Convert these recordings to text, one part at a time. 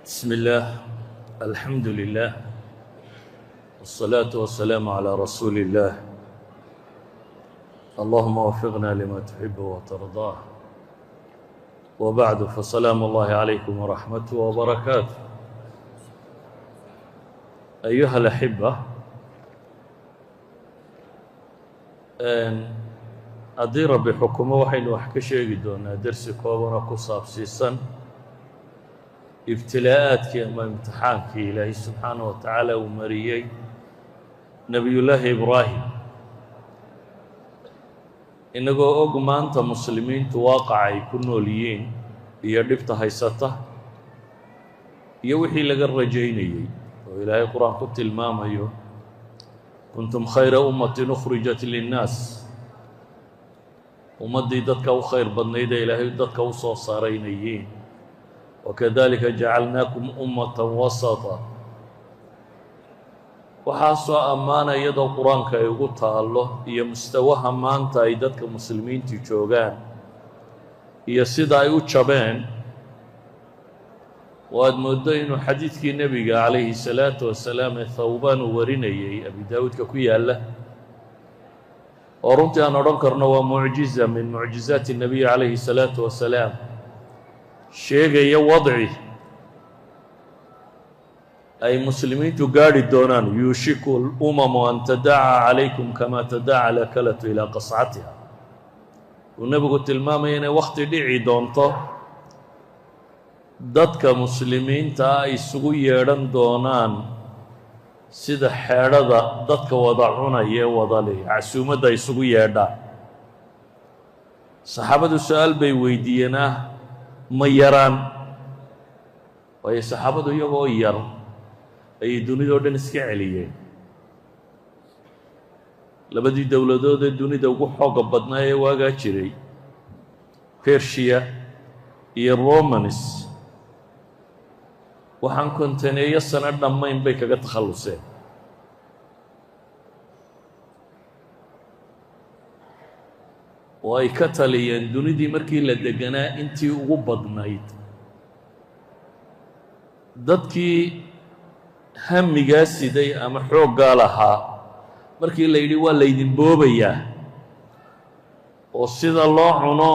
بسم الله الحمد لله والصلاة والسلام على رسول الله اللهم وفقنا لما تحب وترضاه وبعد فسلام الله عليكم ورحمته وبركاته أيها الأحبة haddii rabbi xukumo waxaynu wax ka sheegi doonaa dersi koobana ku saabsiisan ibtilaa'aadkii ama imtixaankii ilaahay subxaanaه wa tacaala uu mariyey nebiyullaahi ibraahim inagoo og maanta muslimiintu waaqaca ay ku nool yihiin iyo dhibta haysata iyo wixii laga rajaynayey oo ilaahay qur-aan ku tilmaamayo kuntum khayra ummatin ukhrijat linnaas ummaddii dadka u khayr badnayd ee ilaahay dadka u soo saaray inay yihiin wakadalika jacalnaakum ummatan wasata waxaasoo ammaana iyadoo qur-aanka ay ugu taallo iyo mustawaha maanta ay dadka muslimiintu joogaan iyo sida ay u jabeen oo aad mooddo inuu xadiidkii nebiga calayhi salaatu wasalaam ee thawbaan uu warinayey abi daawuudka ku yaalla oo runtii aan odhan karno waa mucjiza min mucjizaati الnabiy calayhi الsalaatu wasalaam sheegaya wadci ay muslimiintu gaadhi doonaan yuushiku اlumamu an tadaca calaykum kama tadaca alakalatu ilaa qascatiha uu nebigu tilmaamaya inay wakhti dhici doonto dadka muslimiinta ay isugu yeedhan doonaan sida xeedhada dadka wada cunaya ee wada leh casuumadda isugu yeedhaan saxaabadu su-aal bay weydiiyeen ma yaraan waayo saxaabadu iyagoo yar ayay dunidao dhan iska celiyeen labadii dowladood ee dunida ugu xooga badnaa ee waagaa jiray bershiya iyo romanis waxaan kontaneeyo sano dhammayn bay kaga takhalluseen oo ay ka taliyeen dunidii markii la deganaa intii ugu badnayd dadkii hamigaa siday ama xooggaa lahaa markii la yidhi waa laydin boobayaa oo sida loo cuno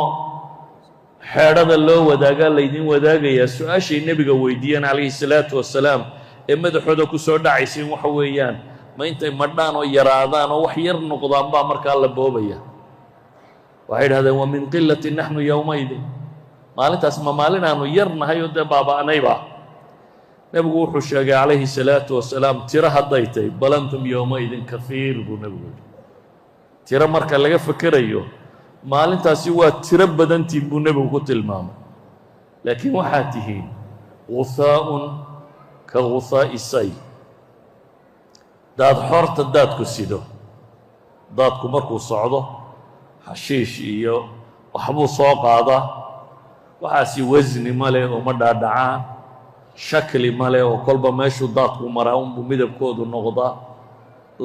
xeedhada loo wadaagaa laydin wadaagayaa su-aashay nebiga weydiiyeen calayhi salaatu wasalaam ee madaxooda ku soo dhacaysiin waxa weeyaan ma intay madhaan oo yaraadaan oo wax yar noqdaan baa markaa la boobaya waxay idhahdeen wa min qilati naxnu yowmaydin maalintaas ma maalin aanu yar nahay oo dee baaba'nayba nebigu wuxuu sheegay calayhi salaatu wasalaam tiro hadday tahay bal antum yowmaydin kahiir buu nebigu yidhi tiro marka laga fekerayo maalintaasi waa tiro badantiin buu nebigu ku tilmaamay laakiin waxaad tihiin guhaa'un ka guhaa'i say daad xoorta daadku sido daadku markuu socdo xashiish iyo waxbuu soo qaadaa waxaasi wasni ma leh oo ma dhaadhacaan shakli ma leh oo kolba meeshuu daadku maraa unbuu midabkoodu noqdaa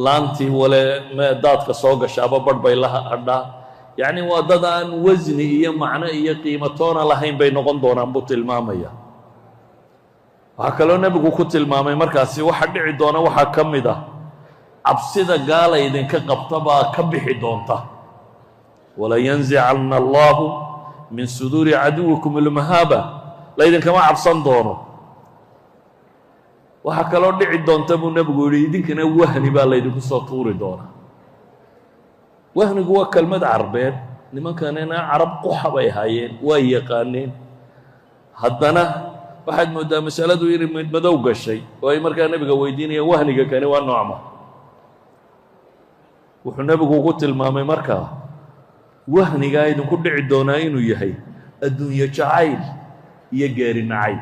laantii wale daadka soo gashaaba badh bay la hadhaa yacni waa dad aan wasni iyo macno iyo qiimatoona lahayn bay noqon doonaan buu tilmaamaya waxaa kaloo nebigu ku tilmaamay markaasi waxa dhici doona waxaa ka mid ah cabsida gaala idinka qabta baa ka bixi doonta walayanzicanna allahu min suduuri caduwikum almahaaba laydinkama cabsan doono waxaa kaloo dhici doonta buu nebigu yihi idinkana wahni baa laydinku soo tuuri doonaa wahnigu waa kelmad carbeed nimankanina carab quxa bay ahaayeen waa yaqaaneen haddana waxaad mooddaa masaladu inay midmadow gashay oo ay markaa nebiga weydiinayaan wahniga kani waa noocma wuxuu nebigu ugu tilmaamay markaa wahnigaa idinku dhici doonaa inuu yahay adduunyo jacayl iyo geeri nacayb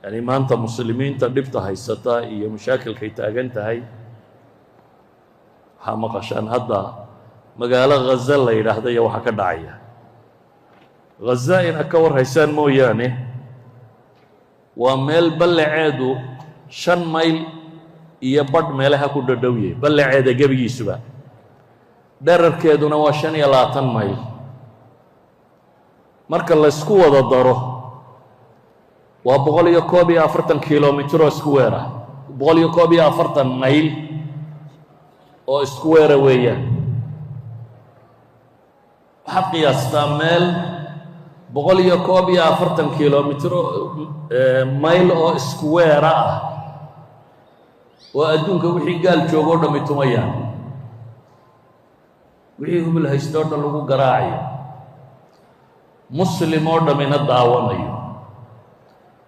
yacni maanta muslimiinta dhibta haysata iyo mashaakilkay taagan tahay waxaa maqashaan hadda magaalo ghaza la yidhaahda iyo waxaa ka dhacaya ghaza inaad ka war haysaan mooyaane waa meel ballaceedu 5 mayl iyo badh meelaha ku dhadhowye ballaceeda gebigiisuba dherarkeeduna waa 25 mayl marka la isku wada daro وبقول يكوبي أفرتن كيلومتر سكوير بقول يكوبي أفرتن ميل أو سكوير ويا حق يستعمل بقول يكوبي أفرتن كيلومتر ميل أو سكوير وأدونك وحي قال جوغو دمي تميان وحي هم الهيستور دلوغو قراعي مسلم اور من الدعوة نيو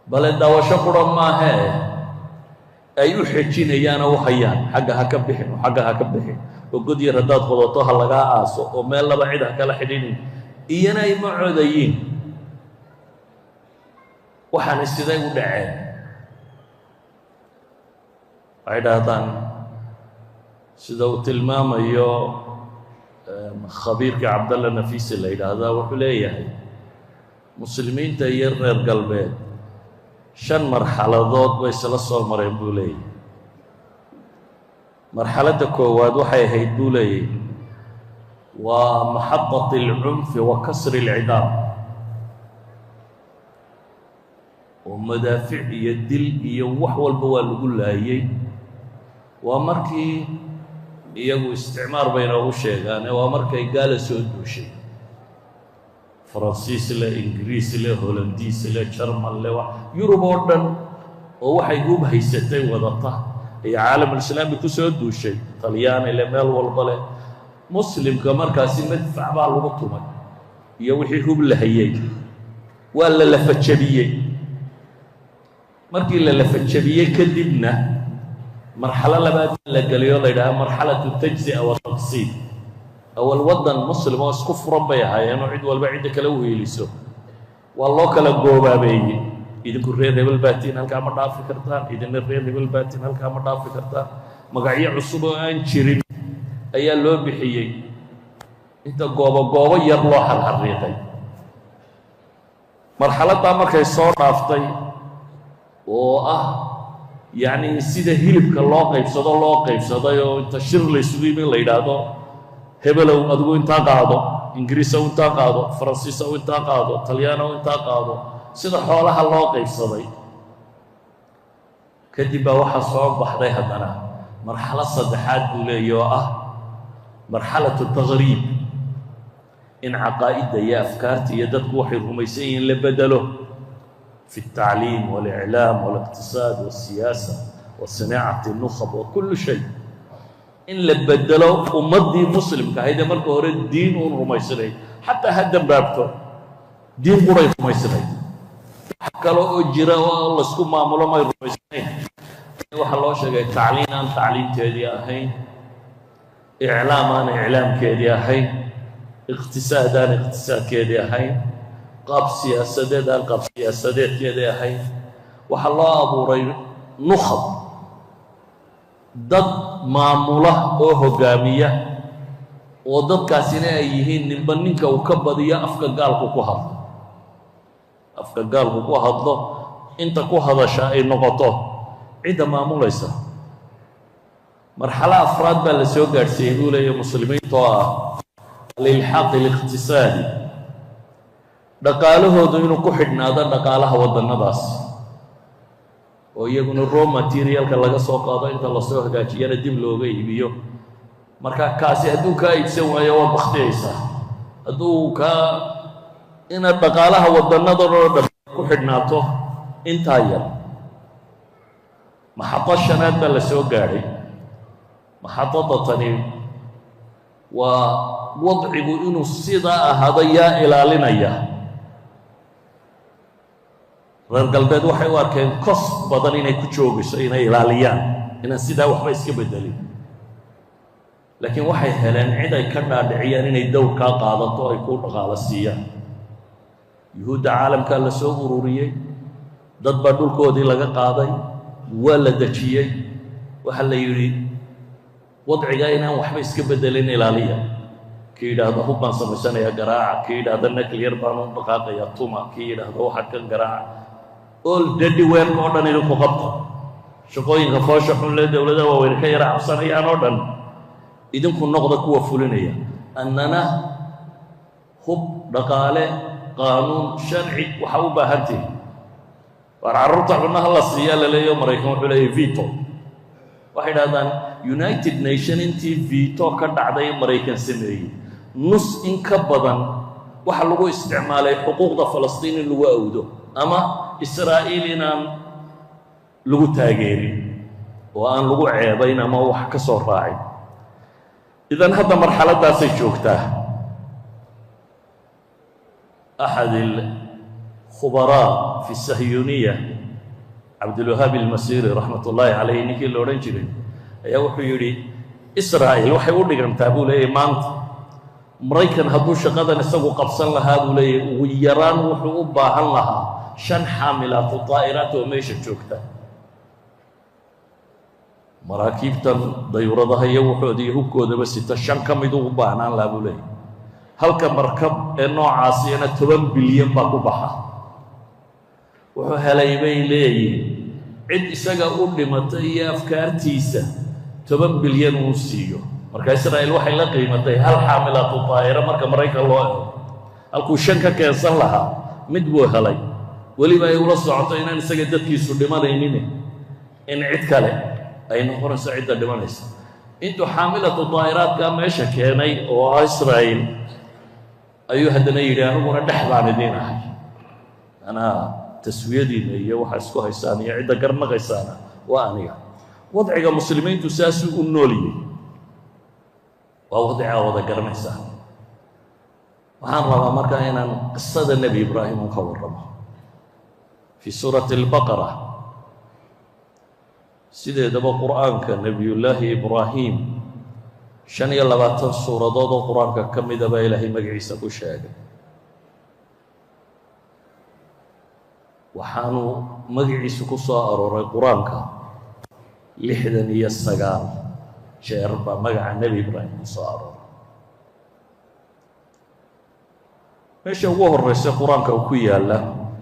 بل الدعوة شكرا ما هي أيو حجين ايانا وحيان حقها كبحين وحقها كبحين وقد يرداد خضوطوها لغا آسو وما يلا بعيدها كلا حديني ايانا يمعوديين وحان استدعي ودعين عيداتان سيدو تلمام ايو خبيرك عبد الله نفيس اللي هذا وحليه مسلمين تير غير قلبين شن مرحلة ضوء ويسلا صور مرين بولي مرحلة كواد وحي هيدولي ومحطة العنف وكسر العدام ومدافع يدل يوح والبوال يقول لها ومركي يجو استعمار بينه وشيغان ومركي قال سودو شيء فرنسيس له انجليز له هولنديس له جرمن له يوروب اوردن وحي يقوم هيستي ودطه هي عالم الاسلامي كسودو شيء طليان الى ميل والبله مسلم كمركاسي مدفع با لو تومay iyo wixii hub la hayay waa la lafajabiyay markii la lafajabiyay kadibna مرحلة لبعد لقاليو ليدا مرحلة التجزئة والتقسيم أول وطن مسلم واسكف ربيها يعني عيد والبعيد كلوه يلسو والله كلا جوبا بيجي إذا كرير هبل باتين هل كام ضعف كرتان إذا نرير هبل باتين هل كام ضعف كرتان مقاعي عصبة أن شيرين أي لو بحيي أنت جوبا يروح الحريقي مرحلة تامر كيسور عفتي يعني سيده هيلبك الله قيبسده يو انت شر ليسوي من ليدادو هبلو ادغو انت قادو انجليزو انت قادو فرنسيسو انت قادو طليانو انت قادو سيده خولها الله قيبسداي كدب waxa soo baxday hadana marxalad saddexaad uu leeyahay marxalad التغريب in aqaa'ida iyo afkaarta iyo dadku waxay rumaysan yihiin la bedelo في التعليم والإعلام والاقتصاد والسياسة وصناعة النخب وكل شيء إن لبدلوا ومضي مسلم كهيدا مركو هوري دين ونرميسري حتى هدم بابتو دين قريب رميسري قالوا أجرا والله سكو معمولا ما يرميسري وحلو شيء تعليم كيدي أهين إعلام كيدي أهين اقتصاد كيدي أهين قاب سياسات كده هاي وحلا أبو ري نخب ضد معمولة أو هجامية وضد كاسين أيهين نبنين كوكبدية أفكار قال كوهض أنت كوهض شيء نقطة عند معمولة يسا مرحلة أفراد بالسيو قارسيهو لي مسلمين طوى للحق الاقتصادي dhaqaalahoodu inuu ku xidhnaado dhaqaalaha wadannadaas oo iyaguna raw materialka laga soo qaado inta la soo hagaajiyana dib looga iibiyo marka kaasi hadduu ka iibsan waayo waa bakhtiyaysaa hadduu ka ina dhaqaalaha wadannadoo dhan ku xidhnaato intaa yar maxadda shanaad baa la soo gaadhay maxaddada tani waa wadcigu inuu sidaa ahaado yaa ilaalinaya reer galbeed waxay u arkeen kos badan inay ku joogayso inay ilaaliyaan inaan sidaa waxba iska bedelin laakiin waxay heleen cid ay ka dhaadhiciyaan inay dowrkaa qaadato ay ku dhaqaalo siiyaan yuhuudda caalamkaa la soo ururiyey dad baa dhulkoodii laga qaaday waa la dejiyey waxaa la yidhi wadcigaa inaan waxba iska bedelin ilaaliya kii yidhaahda hub baan samaysanayaa garaaca kii yidhaahda nuclear baan u dhaqaaqayaa tuma kii yidhaahda waxa kan garaaca all daddy weerka oo dhan idinku qabta shaqooyinka foosha xun lee dowladaha waaweyn ka yara cabsanayaan oo dhan idinku noqda kuwa fulinaya annana hub dhaqaale qaanuun sharci waxa u baahantihi carruurta cunaha la siiyaa la leeyaho maraykan wuxuu leeyahy veto waxay idhahdaan united nation intii veto ka dhacday maraykan sameeyey nus in ka badan waxa lagu isticmaalay xuquuqda falastiin in lagu awdo ama israa'iil inaan lagu taageerin oo aan lagu ceebayn ama wax ka soo raacin idan hadda marxaladaasay joogtaa axad الخبراء في الصهيونية عبد الوهاب المسيري رحمة الله عليه ninkii la odhan jiray ayaa wuxuu yidhi israa'iil waxay u dhigantaa buu leeyahy maanta maraykan hadduu shaqadan isagu qabsan lahaa buu leeyahy ugu yaraan wuxuu u baahan lahaa 5 xaamilaatu daa'iraat oo meesha joogta maraakiibtan dayuuradaha iyo wuxoodii hubkoodaba sita 5 ka mid u baahnaan lahaa buu leeyahy halka markab ee noocaasina 10 bilyan baa ku baxa wuxuu helay bay leeyihiin cid isaga u dhimatay iyo afkaartiisa 10 bilyan uu siiyo marka israa'iil waxay la qiimatay hal xaamilaatu daa'ira marka maraykan loo eego halkuu 5 ka keensan lahaa mid buu helay weliba ay ula socoto inaan isaga dadkiisu dhimanaynin in cid kale ay noqonayso cidda dhimanaysa intuu xaamilaatu daa'iraadka meesha keenay oo israa'iil ayuu haddana yidhi aniguna dhex baan idiin ahay anaa taswiyadiina iyo waxa isku haysaan iyo cidda garnaqaysaana waa aniga wadciga muslimiintu saasuu u nooliyey waa wadciga wada garanaysaa waxaan rabaa markaa inaan qisada nebi ibraahim u ka warramo fii suurati albaqara sideedaba qur'aanka nebiyullaahi ibraahim 25 suuradood oo qur-aanka ka mida baa ilaahay magaciisa ku sheegay waxaanu magaciisu ku soo arooray qur-aanka 69 jeer baa magaca nebi ibraahim ku soo arooray meesha ugu horreysa qur-aanka uu ku yaalla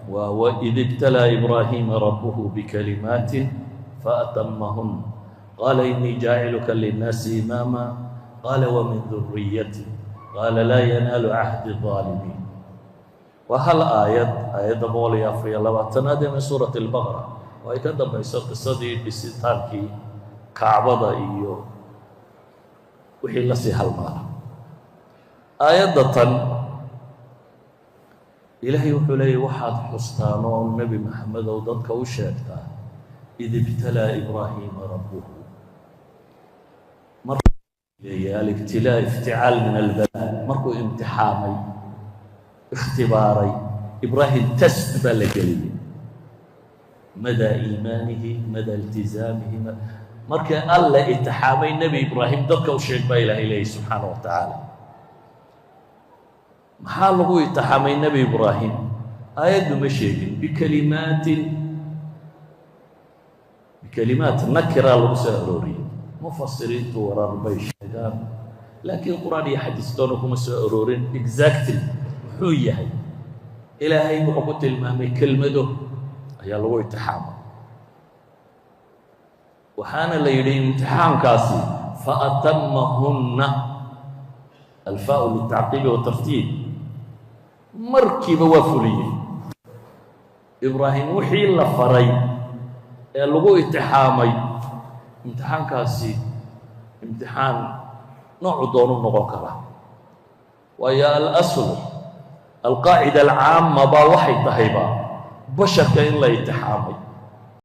waa waid ibtalaa ibraahiima rabbuhu bikalimaatin faatamahun qaala innii jaaciluka linnaasi imaama qaala wamin duriyati qaala laa yanaalu cahdi الظaalimiin waa hal aayadda 124 ee min suurati albaqara oo ay ka dambayso qisadii dhisitaankii kacbada iyo wixii la sii halmaala aayadda tan ilaahay wuxuu leeyahy waxaad xustaan oo nebi maxamedow dadka u sheegtaa id ibtalaa ibraahiima rabbuhu الابتلاء افتعال من البلاء مركو امتحامي اختباري إبراهيم تست بالجلي مدى إيمانه مدى التزامه مركو الله اتحامي النبي إبراهيم دكا وشيك بايله إليه سبحانه وتعالى محاله اتحامي النبي إبراهيم آيات مشيك بكلمات نكرة المسألورية مفسرين ورا ربي الشيطان لكن القرآن يحدث دونكم مسؤولين exactly حويه إلهي وقت المامي كلمته يا الله يتحامل وحان الليلين امتحان كاسي فأتمهن الفاء للتعقيب والترتيب مركب وفلية إبراهيم وحي الله فري اللغو اتحامي امتحان كاسي امتحان نوع دونه نغوكرة ويا الأصل القاعدة العامة با وحي طهيبا بشر كإن لا يتحامي